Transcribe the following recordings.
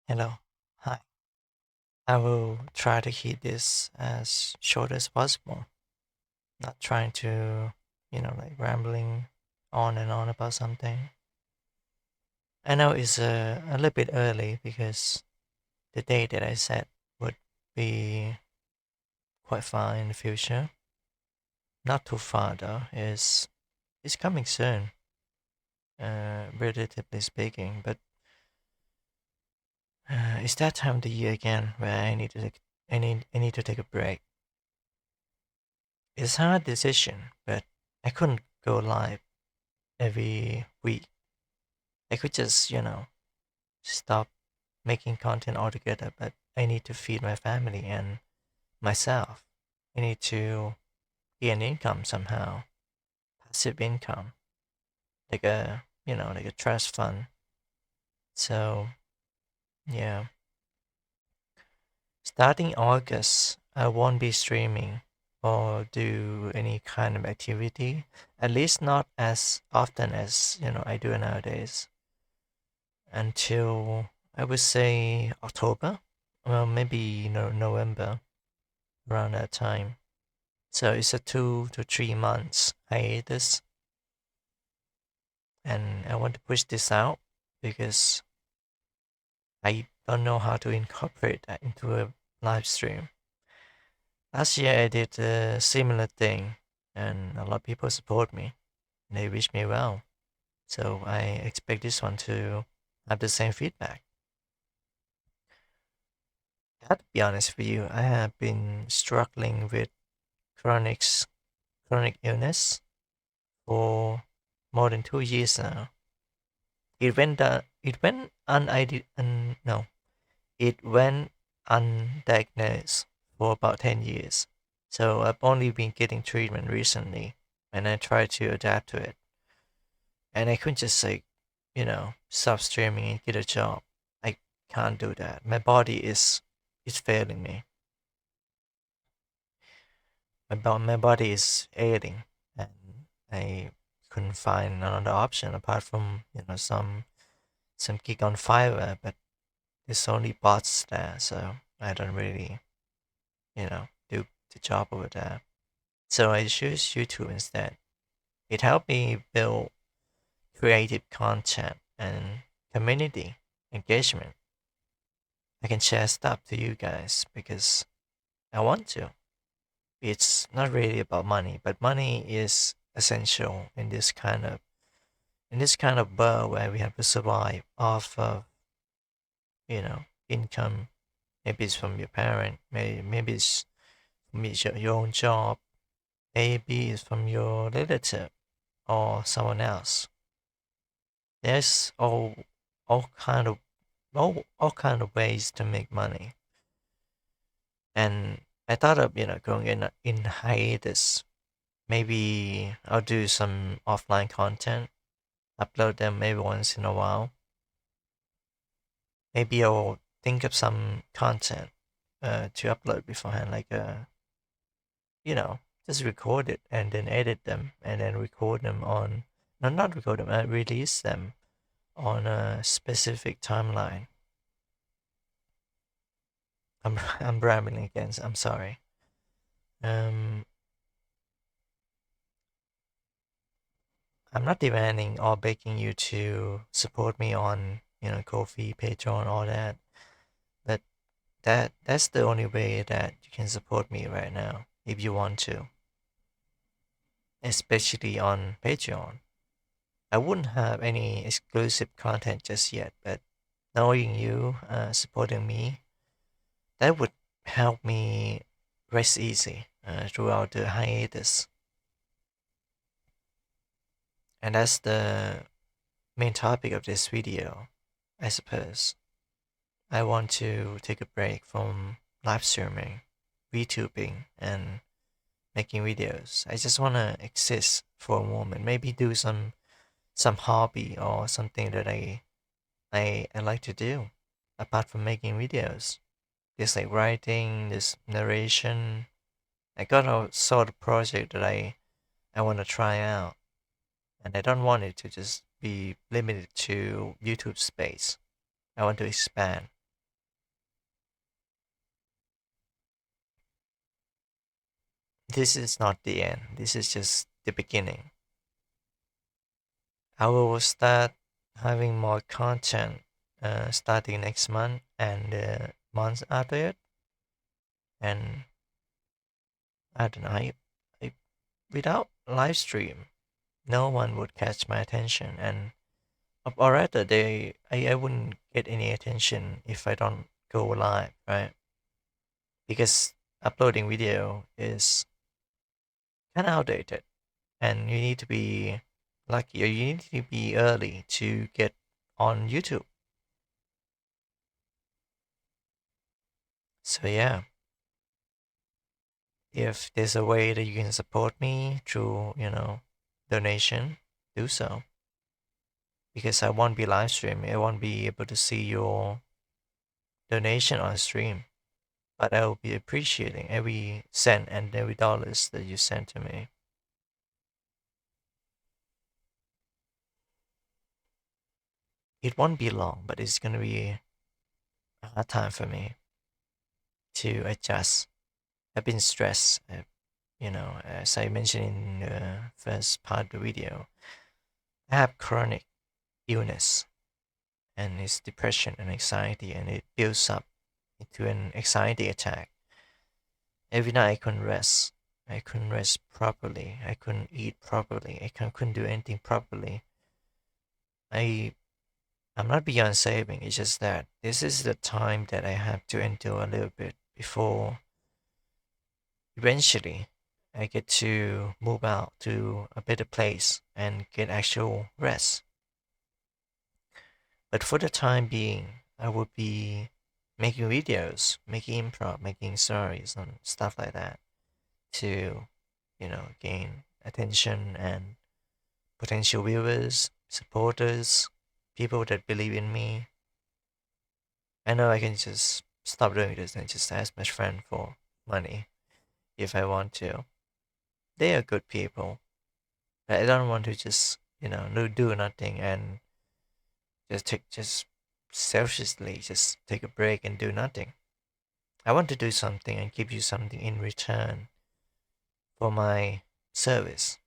Hello. Hi. I will try to keep this as short as possible. Not trying to, like rambling on and on about something. I know it's a little bit early because the date that I set would be quite far in the future. Not too far though. It's coming soon, relatively speaking. But it's that time of the year again where I need to take a break. It's a hard decision, but I couldn't go live every week. I could just, stop making content altogether, but I need to feed my family and myself. I need to get an income somehow, passive income, like a trust fund. So, yeah, starting August, I won't be streaming or do any kind of activity, at least not as often as, I do nowadays. Until I would say October, well, maybe November, around that time. So it's a 2 to 3 months hiatus, and I want to push this out because I don't know how to incorporate that into a live stream. Last year I did a similar thing, and a lot of people support me. They wish me well, so I expect this one to have the same feedback. I have to be honest with you, I have been struggling with chronic chronic illness for more than 2 years now. It went no, it went undiagnosed for about 10 years. So I've only been getting treatment recently, and I try to adapt to it. And I couldn't just say, stop streaming and get a job. I can't do that. My body is failing me. My body is ailing, and I couldn't find another option apart from some gig on Fiverr, but there's only bots there, so I don't really do the job over there. So I choose YouTube instead. It helped me build creative content and community engagement. I can share stuff to you guys because I want to. It's not really about money, but money is essential in this kind of world where we have to survive off of income. Maybe it's from your parent, maybe it's from your own job, maybe it's from your relative or someone else. There's all kind of all kind of ways to make money. And I thought of going in hiatus. Maybe I'll do some offline content, upload them maybe once in a while. Maybe I'll think of some content to upload beforehand, like you know, just record it and then edit them and then record them on, no, not record them, release them on a specific timeline. I'm rambling again. I'm sorry. Um, I'm not demanding or begging you to support me on Ko-fi, Patreon, all that, but that's the only way that you can support me right now if you want to, especially on Patreon. I wouldn't have any exclusive content just yet, but knowing you, supporting me, that would help me rest easy throughout the hiatus. And that's the main topic of this video, I suppose. I want to take a break from live streaming, VTubing, and making videos. I just want to exist for a moment, maybe do some hobby or something that I like to do apart from making videos. There's like writing, there's narration. I got a sort of project that I want to try out, and I don't want it to just be limited to YouTube space. I want to expand. this is not the end. This is just the beginning. I will start having more content starting next month and months after it. And I don't know, I, without live stream, no one would catch my attention. And or rather, I wouldn't get any attention if I don't go live, right? Because uploading video is kind of outdated, and you need to be lucky or you need to be early to get on YouTube. So yeah, if there's a way that you can support me through, donation, do so. Because I won't be live streaming, I won't be able to see your donation on stream. But I will be appreciating every cent and every dollars that you send to me. It won't be long, but it's gonna be a hard time for me to adjust. I've been stressed, as I mentioned in the first part of the video. I have chronic illness, and it's depression and anxiety, and it builds up into an anxiety attack. Every night I couldn't rest. I couldn't rest properly. I couldn't eat properly. couldn't do anything properly. I I'm not beyond saving. It's just that this is the time that I have to endure a little bit before eventually I get to move out to a better place and get actual rest. But for the time being, I would be making videos, making improv, making stories and stuff like that to, gain attention and potential viewers, supporters, people that believe in me. I know I can just stop doing this and just ask my friend for money if I want to. They are good people. But I don't want to just, do nothing and just selfishly just take a break and do nothing. I want to do something and give you something in return for my service.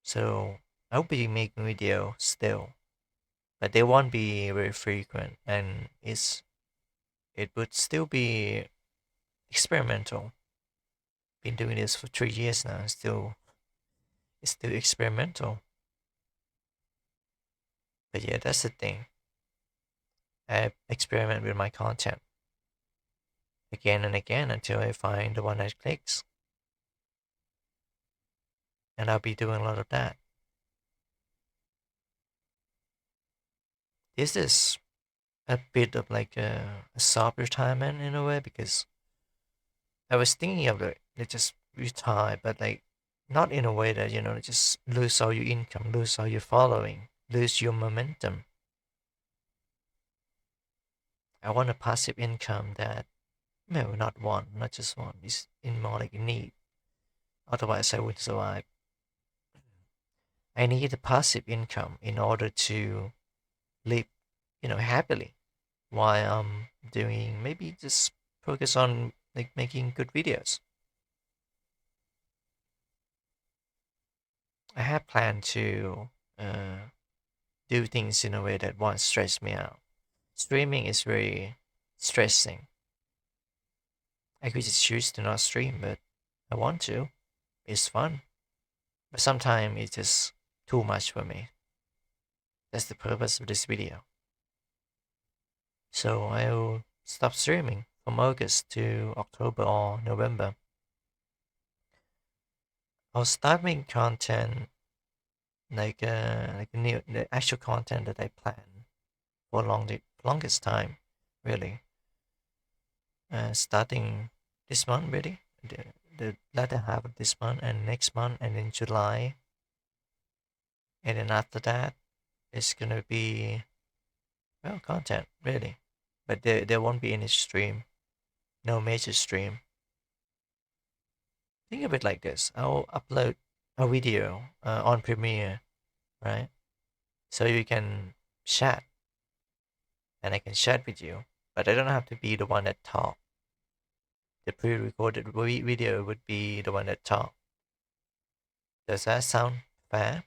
So I'll be making video still, but they won't be very frequent, and it would still be experimental. Been doing this for 3 years now. It's still experimental. But yeah, that's the thing. I experiment with my content again and again until I find the one that clicks, and I'll be doing a lot of that. This is a bit of like a soft retirement in a way because I was thinking of like just retire, but like not in a way that just lose all your income, lose all your following, lose your momentum. I want a passive income that no, not one, not just one. Is in more like a need. Otherwise, I wouldn't survive. I need a passive income in order to live, happily while I'm doing maybe just focus on like making good videos. I have planned to do things in a way that won't stress me out. Streaming is very stressing. I could just choose to not stream, but I want to. It's fun. But sometimes it's just too much for me. That's the purpose of this video. So I'll stop streaming from August to October or November. I'll start making content like the actual content that I plan for longest time, really. Starting this month, really, the latter half of this month and next month, and in July, and then after that, it's gonna be well content, really, but there won't be any stream, no major stream. Think of it like this: I'll upload a video on Premiere, right? So you can chat, and I can chat with you, but I don't have to be the one that talk. The pre-recorded video would be the one that talk. Does that sound fair?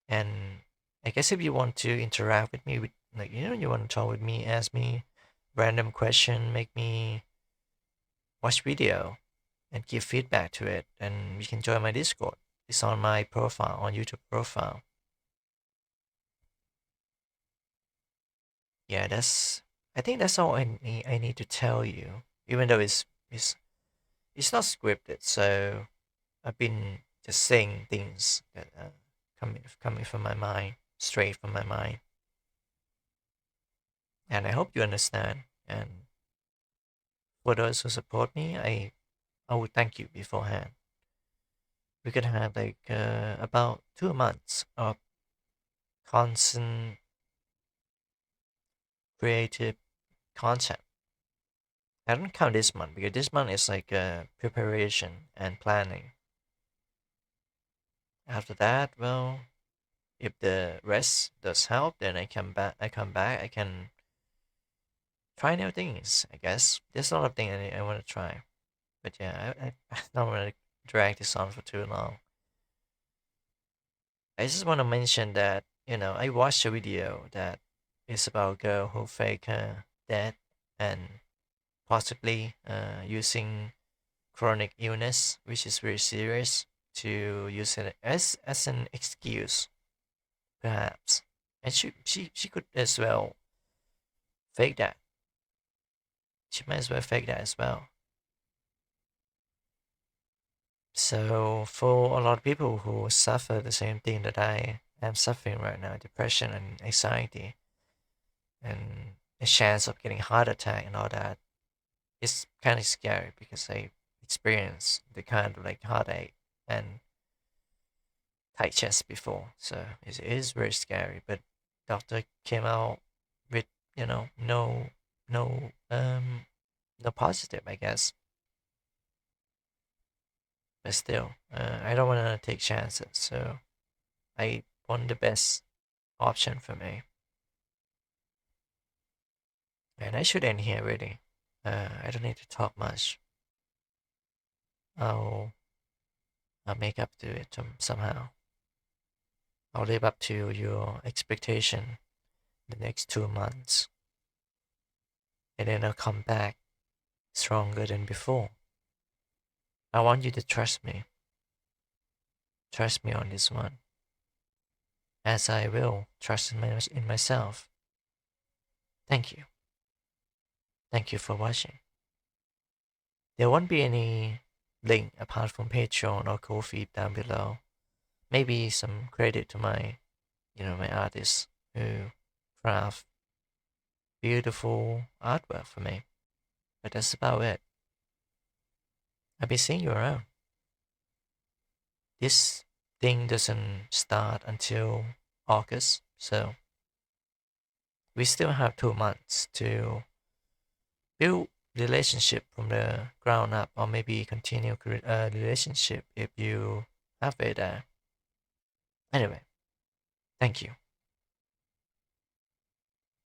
And I guess if you want to interact with me, with like you want to talk with me, ask me random question, make me watch video, and give feedback to it, then you can join my Discord. It's on my profile, on YouTube profile. Yeah, that's. I think that's all I need to tell you. Even though it's not scripted, so I've been just saying things that coming from my mind, straight from my mind, and I hope you understand. And for those who support me, I would thank you beforehand. We could have like about 2 months of constant creative content. I don't count this month because this month is like preparation and planning. After that, well, if the rest does help, then I come back. I can try new things. I guess there's a lot of things I want to try, but yeah, I don't want to drag this on for too long. I just want to mention that I watched a video that is about a girl who faked her death and possibly using chronic illness, which is very serious, to use it as an excuse, perhaps. And she could as well fake that. She might as well fake that as well. So for a lot of people who suffer the same thing that I am suffering right now, depression and anxiety, and a chance of getting heart attack and all that, it's kind of scary because I experienced the kind of like heartache and tight chest before. So it is very scary. But doctor came out with no no positive, I guess. But still, I don't want to take chances. So I want the best option for me. And I should end here really. I don't need to talk much. I'll I'll make up to it somehow. I'll live up to your expectation the next 2 months, and then I'll come back stronger than before. I want you to trust me. Trust me on this one, as I will trust in myself. Thank you. Thank you for watching. There won't be any link apart from Patreon or Ko-fi down below. Maybe some credit to my artists who craft beautiful artwork for me. But that's about it. I'll be seeing you around. This thing doesn't start until August, so we still have 2 months to build relationship from the ground up, or maybe continue relationship if you have it. Anyway, thank you.